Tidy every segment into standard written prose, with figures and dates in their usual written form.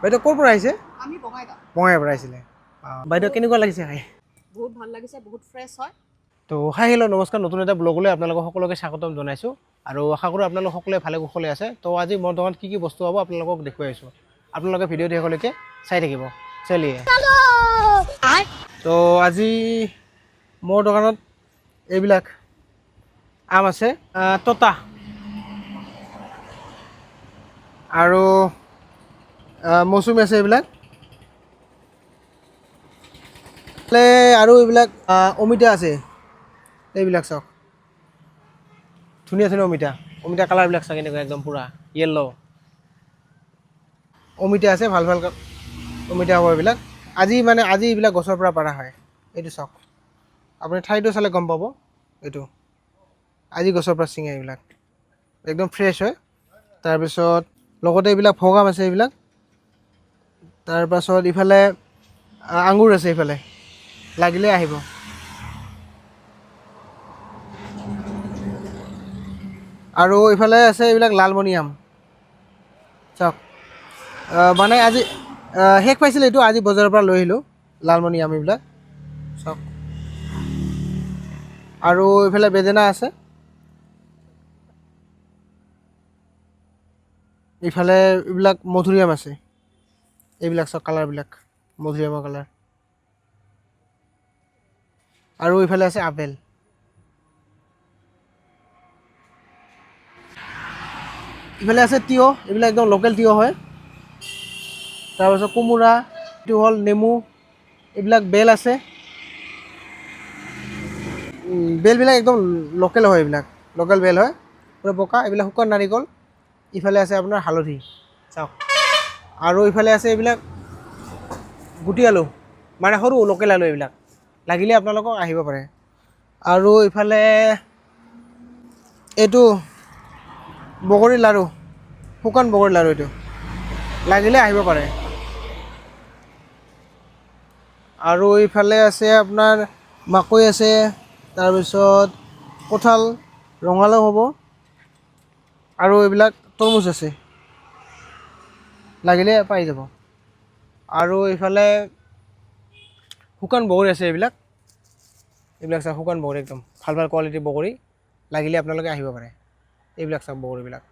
বাইদেউ ক'ৰ পৰা আহিছে? আমি বঙাইগাঁও। বঙাইগাঁৱৰ পৰা আহিছিলে। বাইদেউ কেনেকুৱা লাগিছে খাই? বহুত ভাল লাগিছে, বহুত ফ্ৰেছ হয়। তো হাই হেল্ল' নমস্কাৰ, নতুন এটা ব্লগলৈ আপোনালোকক সকলোকে স্বাগতম জনাইছোঁ আৰু আশা কৰোঁ আপোনালোক সকলোৱে ভালে কুশলে আছে। তো আজি মোৰ দোকানত কি বস্তু হ'ব আপোনালোকক দেখুৱাই আছোঁ। আপোনালোকে ভিডিঅ' শেষলৈকে চাই থাকিব। চলিয়ে তো আজি মোৰ দোকানত এইবিলাক আম আছে, তোতা আৰু মৌচুমী আছে এইবিলাক, আৰু এইবিলাক অমিতা আছে। এইবিলাক চাওক, ধুনীয়া ধুনীয়া অমিতা কালাৰবিলাক চাওক, এনেকুৱা একদম পূৰা য়েল্ল' অমিতা আছে, ভাল ভাল অমিতা হ'ব এইবিলাক। আজি এইবিলাক গছৰ পৰা পাৰা হয়। এইটো চাওক, আপুনি ঠাইটো চালে গম পাব। এইটো আজি গছৰ পৰা ছিঙে, এইবিলাক একদম ফ্ৰেছ হয়। তাৰপিছত লগতে এইবিলাক ভোগ আম আছে এইবিলাক। তাৰপাছত ইফালে আঙুৰ আছে, ইফালে লাগিলে আহিব। আৰু ইফালে আছে এইবিলাক লালমণি আম চাওক, আজি শেষ পাইছিলে এইটো, আজি বজাৰৰ পৰা লৈ আহিলোঁ লালমণি আম এইবিলাক চাওক। আৰু এইফালে বেদেনা আছে, ইফালে এইবিলাক মধুৰিআম আছে। এইবিলাক চাওক কালাৰবিলাক, মধুৰিআমৰ কালাৰ। আৰু ইফালে আছে আপেল। ইফালে আছে তিয়ঁহ, এইবিলাক একদম লোকেল তিয়ঁহ হয়। তাৰপাছত কোমোৰা, এইটো হ'ল নেমু, এইবিলাক বেল আছে। বেলবিলাক একদম লোকেল হয়, এইবিলাক লোকেল বেল হয়, পূৰা পকা। এইবিলাক শুকান নাৰিকল। ইফালে আছে আপোনাৰ হালধি চাওক। আৰু ইফালে আছে এইবিলাক গুটি আলু, সৰু লোকেল আলু। এইবিলাক লাগিলে আপোনালোকক আহিব পাৰে। আৰু ইফালে এইটো বগৰীৰ লাড়ু, শুকান বগৰীৰ লাড়ু, এইটো লাগিলে আহিব পাৰে। আৰু ইফালে আছে আপোনাৰ মাকৈ আছে, তাৰপিছত কঁঠাল, ৰঙালাও হ'ব, আৰু এইবিলাক তৰমুজ আছে, লাগিলে পাই যাব। আৰু ইফালে শুকান বগৰী আছে। এইবিলাক চাওক, শুকান বগৰী, একদম ভাল ভাল কোৱালিটিৰ বগৰী, লাগিলে আপোনালোকে আহিব পাৰে। এইবিলাক চাওক বগৰীবিলাক।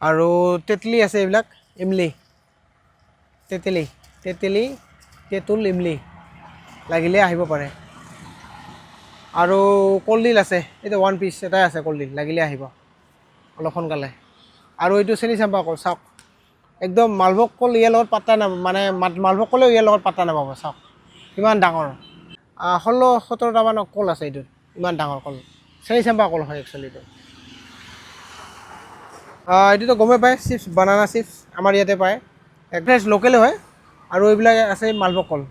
আৰু তেতলি আছে, এইবিলাক ইমলি, তেঁতুল, ইমলি, লাগিলে আহিব পাৰে। আৰু কলডিল আছে, এইটো 1 পিচ এটাই আছে কলডিল, লাগিলে আহিব অলপ সোনকালে। আৰু এইটো চেনিচম্পা কল চাওক, একদম মালভোগ কল ইয়াৰ লগত পাত্তা মালভোগ কলেও ইয়াৰ লগত পাত্তা নাপাব। চাওক কিমান ডাঙৰ, 16-17টামান কল আছে এইটোত, ইমান ডাঙৰ কল। চেনিচম্পা কল হয় একচুৱেলি এইটো। এইটোতো গমেই পায়, চিপছ, বানানা চিপছ আমাৰ ইয়াতে পায়, ফ্ৰেছ লোকেলে হয়। আৰু এইবিলাক আছে মালভোগ কল,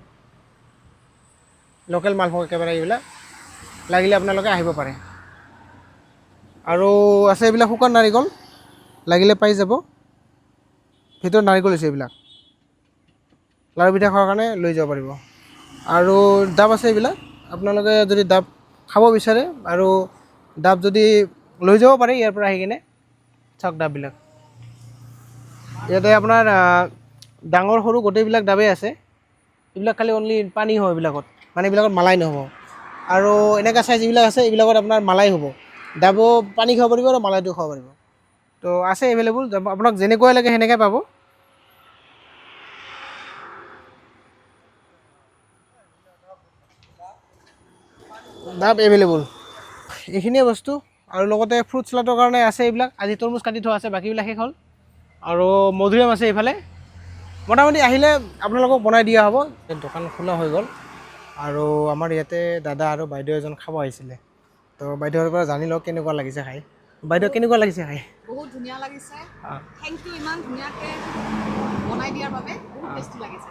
লোকেল মালভোগ একেবাৰে, এইবিলাক লাগিলে আপোনালোকে আহিব পাৰে। আৰু আছে এইবিলাক শুকান নাৰিকল, লাগিলে পাই যাব। ভিতৰত নাৰিকল আছে, এইবিলাক লাড়ু পিঠা খোৱাৰ কাৰণে লৈ যাব পাৰিব। আৰু ডাব আছে, এইবিলাক আপোনালোকে যদি ডাব খাব বিচাৰে, আৰু ডাব যদি লৈ যাব পাৰে ইয়াৰ পৰা আহি কিনে। চাওক ডাববিলাক, ইয়াতে আপোনাৰ ডাঙৰ সৰু গোটেইবিলাক ডাবেই আছে। এইবিলাক খালি অনলি পানী হয় এইবিলাকত, এইবিলাকত মালাই নহ'ব। আৰু এনেকুৱা চাইজ যিবিলাক আছে, এইবিলাকত আপোনাৰ মালাই হ'ব। ডাবো পানী খাব পাৰিব আৰু মালাইটো খাব পাৰিব। তো আছে এভেইলেবল, আপোনাক যেনেকুৱাই লাগে সেনেকৈ পাব। ডাব এভেইলেবল, এইখিনিয়ে বস্তু। আৰু লগতে ফ্ৰুট চালাডৰ কাৰণে আছে এইবিলাক, আজি তৰমুজ কাটি থোৱা আছে, বাকীবিলাক শেষ হ'ল। আৰু মধুৰিআম আছে এইফালে। মোটামুটি আহিলে আপোনালোকক বনাই দিয়া হ'ব। দোকান খোলা হৈ গ'ল, আৰু আমাৰ ইয়াতে দাদা আৰু বাইদেউ এজন খাব আহিছিলে। তো বাইদেউৰ পৰা জানি লওক কেনেকুৱা লাগিছে খাই। বাইদেউ কেনেকুৱা লাগিছে খাই? বহুত ধুনীয়া লাগিছে, থেংক ইউ ইমান ধুনীয়াকৈ বনাই দিয়াৰ বাবে, বহুত টেষ্টি লাগিছে।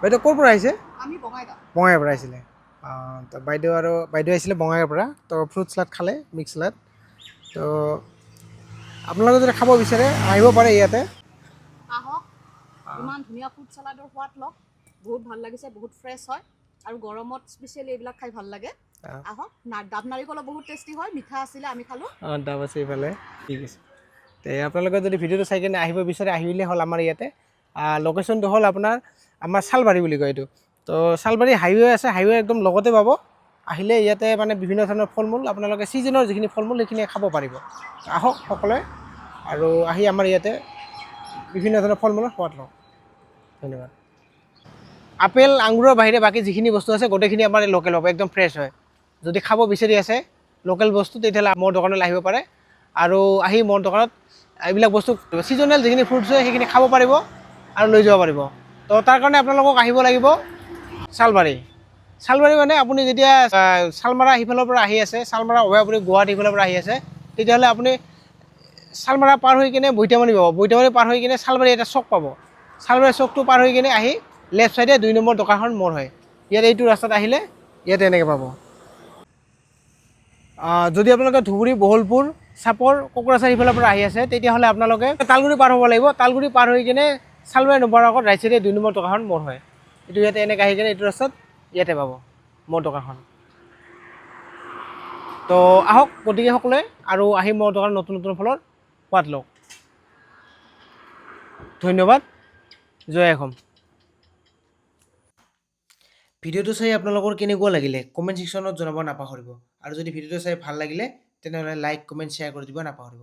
বাইদেউ ক'ৰ পৰা আহিছে? আমি বঙাইগাঁও। বঙাইগাঁৱৰ পৰা আহিছিলে। তো বাইদেউ আহিছিলে বঙাইগাঁৱৰ পৰা। তো ফ্ৰুট চালাড খালে, মিক্স চালাড। তো আপোনালোকে যদি খাব বিচাৰে আহিব পাৰে ইয়াতে। আহক, ইমান ধুনীয়া ফ্ৰুট চালাডৰ সোৱাদ লওক, বহুত ভাল লাগিছে, বহুত ফ্ৰেছ হয়। আৰু গৰমত স্পেচিয়েলি এইবিলাক খাই ভাল লাগে। আহক, ডাব নাৰিকলো বহুত টেষ্টি হয়, মিঠা আছিলে, আমি খালোঁ। ডাব আছে এইফালে, ঠিক আছে। তে আপোনালোকে যদি ভিডিঅ'টো চাই কিনে আহিব বিচাৰে আহিলে হ'ল আমাৰ ইয়াতে লোকেশ্যনটো হ'ল আপোনাৰ আমাৰ শালবাৰী বুলি কয় এইটো তো শালবাৰী হাইৱে আছে হাইৱে একদম লগতে পাব আহিলে ইয়াতে মানে বিভিন্ন ধৰণৰ ফল মূল আপোনালোকে ছিজনৰ যিখিনি ফল মূল সেইখিনি খাব পাৰিব আহক সকলোৱে আৰু আহি আমাৰ ইয়াতে বিভিন্ন ধৰণৰ ফল মূলৰ সোৱাদ লওক ধন্যবাদ আপেল আঙুৰৰ বাহিৰে বাকী যিখিনি বস্তু আছে গোটেইখিনি আমাৰ লোকেল হ'ব একদম ফ্ৰেছ হয় যদি খাব বিচাৰি আছে লোকেল বস্তু তেতিয়াহ'লে মোৰ দোকানলৈ আহিব পাৰে আৰু আহি মোৰ দোকানত এইবিলাক বস্তু ছিজনেল যিখিনি ফ্ৰুটছ হয় সেইখিনি খাব পাৰিব আৰু লৈ যাব পাৰিব তো তাৰ কাৰণে আপোনালোকক আহিব লাগিব শালবাৰী শালবাৰী মানে আপুনি যেতিয়া শালমাৰা সিফালৰ পৰা আহি আছে শালমাৰা হৈ আপুনি গুৱাহাটী সিফালৰ পৰা আহি আছে তেতিয়াহ'লে আপুনি শালমাৰা পাৰ হৈ কিনে বৈতামণি পাব বৈতামণি পাৰ হৈ কিনে শালবাৰী এটা চক পাব শালবাৰী চকটো পাৰ হৈ কিনে আহি লেফ্ট চাইডে 2 নম্বৰ দোকানখন মোৰ হয় ইয়াত এইটো ৰাস্তাত আহিলে ইয়াতে এনেকৈ পাব যদি আপোনালোকে ধুবুৰী বহলপুৰ চাপৰ কোকৰাঝাৰ সিফালৰ পৰা আহি আছে তেতিয়াহ'লে আপোনালোকে তালগুৰি পাৰ হ'ব লাগিব তালগুৰি পাৰ হৈ কিনে শালবাৰী নোপোৱাৰ আগত ৰাইট চাইডে 2 নম্বৰ দোকানখন মোৰ হয় এইটো ইয়াতে এনেকৈ আহি কিনে এইটো ৰাস্তাত ইয়াতে পাব মোৰ দোকানখন তো আহক গতিকে সকলোৱে আৰু আহি মোৰ দোকানত নতুন নতুন ফলৰ সোৱাদ লওক ধন্যবাদ জয় অসম ভিডিঅ'টো চাই আপোনালোকৰ কেনেকুৱা লাগিলে কমেণ্ট ছেকশ্যনত জনাব নাপাহৰিব আৰু যদি ভিডিঅ'টো চাই ভাল লাগিলে তেনেহ'লে লাইক কমেণ্ট শ্বেয়াৰ কৰি দিব নাপাহৰিব